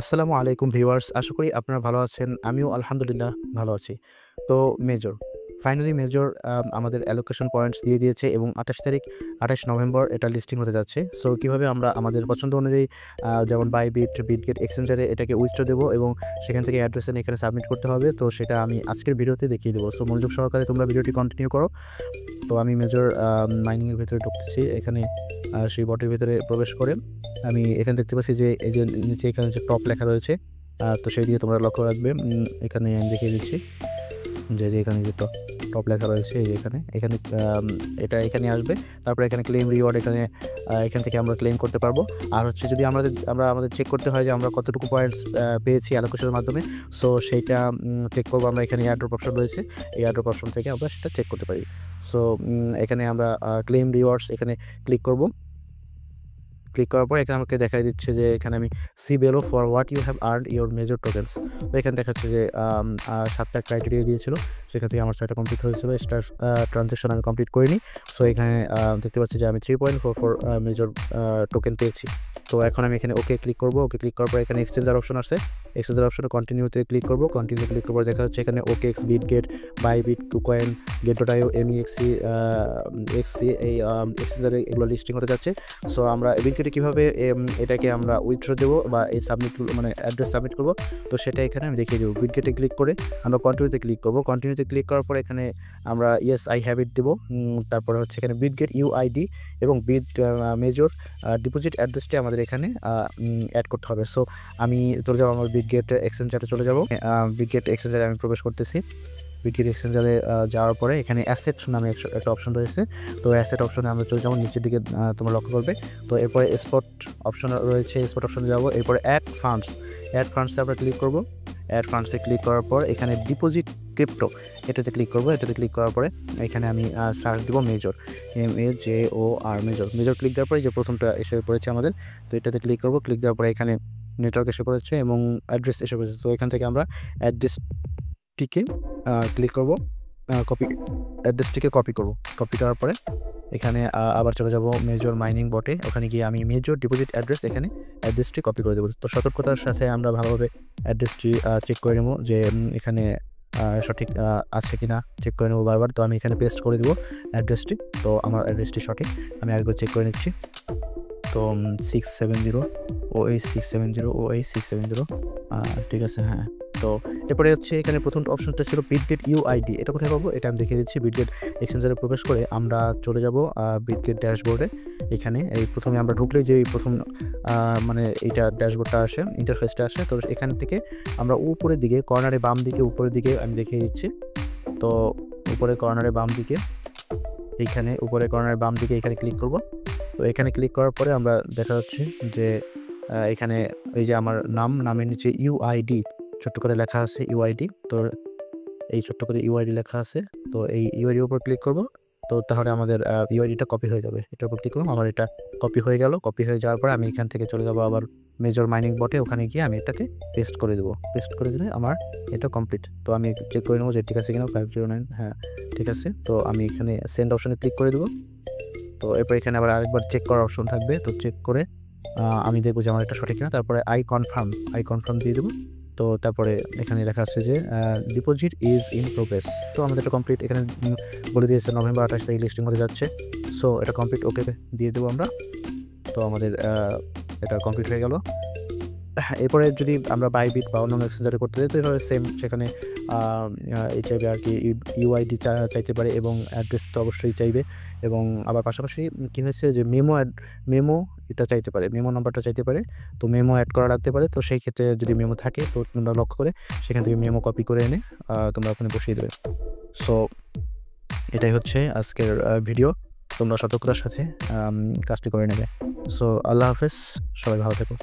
আসসালামু আলাইকুম ভিউয়ার্স, আশা করি আপনারা ভালো আছেন। আমিও আলহামদুলিল্লাহ ভালো আছি। তো মেজর, ফাইনালি মেজর আমাদের অ্যালোকেশন পয়েন্টস দিয়ে দিয়েছে এবং ২৮ নভেম্বর এটা লিস্টিং হতে যাচ্ছে। সো কীভাবে আমরা আমাদের পছন্দ অনুযায়ী যেমন বাইবিট, বিটগেট এক্সচেঞ্জারে এটাকে উইথড্র দেবো এবং সেখান থেকে অ্যাড্রেস এনে এখানে সাবমিট করতে হবে। তো সেটা আমি আজকের ভিডিওতে দেখিয়ে দেবো। সো মনোযোগ সহকারে তোমরা ভিডিওটি কন্টিনিউ করো। তো আমি মেজর মাইনিংয়ের ভেতরে ঢুকতেছি। এখানে সেই বটের ভেতরে প্রবেশ করে আমি এখানে দেখতে পাচ্ছি যে এই যে নিচে এখানে যে টপ লেখা রয়েছে, তো সেই দিকে তোমরা লক্ষ্য রাখবে। এখানে আমি দেখিয়ে দিচ্ছি যে এখানে যে টপ লেখা রয়েছে, এই যে এখানে এটা এখানে আসবে। তারপরে এখানে ক্লেম রিওয়ার্ড, এখান থেকে আমরা ক্লেম করতে পারবো। আর হচ্ছে যদি আমরা আমাদের চেক করতে হয় যে আমরা কতটুকু পয়েন্টস পেয়েছি অ্যালোকেশনের মাধ্যমে, সো সেইটা চেক করবো আমরা। এখানে এয়ারড্রপ অপশন রয়েছে, এই এয়ারড্রপ অপশন থেকে আমরা সেটা চেক করতে পারি। সো এখানে আমরা ক্লেম রিওয়ার্ডস এখানে ক্লিক করব। ক্লিক করার পর এখানে আমাকে দেখাই দিচ্ছে যে এখানে আমি see below for what you have earned your major tokens. তো এখানে দেখাচ্ছে যে 7টা ক্রাইটেরিয়া দিয়েছিল, সেখান থেকে আমার 6টা কমপ্লিট হয়েছিল। স্টার ট্রানজ্যাকশন আমি কমপ্লিট করিনি। সো এখানে দেখতে পাচ্ছি যে আমি 3.44 মেজর টোকেন পেয়েছি। তো এখন আমি এখানে ওকে ক্লিক করবো। ওকে ক্লিক করার পর এখানে এক্সচেঞ্জার অপশন আছে, এক্সচেঞ্জার অপশনে কন্টিনিউতে ক্লিক করবো। কন্টিনিউ ক্লিক করার পর দেখা যাচ্ছে এখানে ওকেএক্স, বিটগেট, বাইবিট, টুকয়েন, গেট.io, এমইএক্সি, এক্সসি, এই এক্সচেঞ্জারে এগুলো লিস্টিং হতে যাচ্ছে। সো আমরা বিটগেটে কীভাবে এটাকে আমরা উইথড্র দেবো বা এই সাবমিট মানে অ্যাড্রেস সাবমিট করবো, তো সেটা এখানে আমি দেখিয়ে দেবো। বিটগেটে ক্লিক করে আমরা কন্টিনিউতে ক্লিক করবো। কন্টিনিউতে ক্লিক করার পর এখানে আমরা ইয়েস আই হ্যাভ ইট দেবো। তারপরে হচ্ছে এখানে বিটগেট ইউআইডি এবং মেজর ডিপোজিট অ্যাড্রেসটি আমাদের এখানে অ্যাড করতে হবে। সো আমি চলে যাবো আমার বিটগেট এক্সচেঞ্জারে চলে যাবো। বিটগেট এক্সচেঞ্জারে আমি প্রবেশ করতেছি। বিটগেট এক্সচেঞ্জারে যাওয়ার পরে এখানে অ্যাসেট নামে একটা অপশন রয়েছে। তো অ্যাসেট অপশনে আমরা চলে যাবো, নিচের দিকে তোমরা লক্ষ্য করবে। তো এরপরে স্পট অপশন রয়েছে, স্পট অপশনে যাবো। এরপরে অ্যাড ফান্ডসে আমরা ক্লিক করবো। অ্যাড ফান্ডসে ক্লিক করার পর এখানে ডিপোজিট ক্রিপ্টো, এটাতে ক্লিক করবো। এটাতে ক্লিক করার পরে এখানে আমি সার্চ দেবো মেজর, MEJOR, মেজর ক্লিক দেওয়ার পরে যে প্রথমটা এসে পড়েছে আমাদের। তো এটাতে ক্লিক করবো। ক্লিক দেওয়ার পরে এখানে নেটওয়ার্ক এসে পড়েছে এবং অ্যাড্রেস এসে পড়েছে। তো এখান থেকে আমরা অ্যাড্রেসটিকে ক্লিক করবো, অ্যাড্রেসটিকে কপি করবো। কপি করার পরে এখানে আবার চলে যাব মেজর মাইনিং বটে। ওখানে গিয়ে আমি মেজর ডিপোজিট অ্যাড্রেস এখানে অ্যাড্রেসটি কপি করে দেবো। তো সতর্কতার সাথে আমরা ভালোভাবে অ্যাড্রেসটি চেক করে নেবো যে এখানে সঠিক আছে কি না চেক করে নেবো বারবার। তো আমি এখানে পেস্ট করে দেবো অ্যাড্রেসটি। তো আমার অ্যাড্রেসটি সঠিক, আমি আরেকবার চেক করে নিচ্ছি। তো 670 OH 670 OH 670, ঠিক আছে, হ্যাঁ। তো এরপরে হচ্ছে এখানে প্রথম অপশনটা ছিল বিটগেট ইউআইডি। এটা কোথায় পাবো এটা আমি দেখিয়ে দিচ্ছি। বিটগেট এক্সচেঞ্জারে প্রবেশ করে আমরা চলে যাব বিটগেট ড্যাশবোর্ডে। এখানে এই প্রথমে আমরা ঢুকলেই যে প্রথম মানে এইটা ড্যাশবোর্ডটা আসে, ইন্টারফেসটা আসে। তো এখান থেকে আমরা উপরের দিকে কর্নারে বাম দিকে, উপরের দিকে আমি দেখিয়ে দিচ্ছি। তো উপরে কর্নারে বাম দিকে, এইখানে উপরে কর্নারে বাম দিকে এখানে ক্লিক করব। তো এখানে ক্লিক করার পরে আমরা দেখা যাচ্ছে যে এখানে এই যে আমার নামের নিচে ইউআইডি ছোট্ট করে লেখা আছে, ইউআইডি। তো এই ছোট্ট করে ইউআইডি লেখা আছে। তো এই ইউআইডির উপর ক্লিক করব। তো তাহলে আমাদের ইউআইডিটা কপি হয়ে যাবে। এটার উপর ক্লিক করব, আমার এটা কপি হয়ে গেল। কপি হয়ে যাওয়ার পরে আমি এখান থেকে চলে যাব আবার মেজর মাইনিং বটে। ওখানে গিয়ে আমি এটাকে পেস্ট করে দেবো। পেস্ট করে দিলে আমার এটা কমপ্লিট। তো আমি চেক করে নেবো যে ঠিক আছে কিনা। 509, হ্যাঁ ঠিক আছে। তো আমি এখানে সেন্ড অপশনে ক্লিক করে দেবো। তো এরপর এখানে আবার আরেকবার চেক করার অপশন থাকবে। তো চেক করে আমি দেখবো যে আমার এটা সঠিক কিনা। তারপরে আই কনফার্ম দিয়ে দেবো। তো তারপরে এখানে লেখা আছে যে ডিপোজিট ইজ ইন প্রোগ্রেস। তো আমাদের এটা কমপ্লিট। এখানে বলে দিয়েছে নভেম্বর 28 তারিখ লিস্টিং হতে যাচ্ছে। সো এটা কমপ্লিট, ওকে দিয়ে দেবো আমরা। তো আমাদের এটা কমপ্লিট হয়ে গেল। এরপরে যদি আমরা বাইবিট বা অন্যান্য এক্সচেঞ্জারে করতে যাই তো এভাবে সেম, সেখানে চাইবে আর কি ইউআইডি চাইতে পারে এবং অ্যাড্রেস তো অবশ্যই চাইবে। এবং আবার পাশাপাশি কী হয়েছে যে মেমো এটা চাইতে পারে, মেমো নাম্বারটা চাইতে পারে। তো মেমো অ্যাড করা লাগতে পারে। তো সেই ক্ষেত্রে যদি মেমো থাকে তো তোমরা লক্ষ্য করে সেখান থেকে মেমো কপি করে এনে তোমরা ওখানে বসিয়ে দেবে। সো এটাই হচ্ছে আজকের ভিডিও। তোমরা সতর্কতার সাথে কাজটি করে নেবে। সো আল্লাহ হাফেজ, সবাই ভালো থেকো।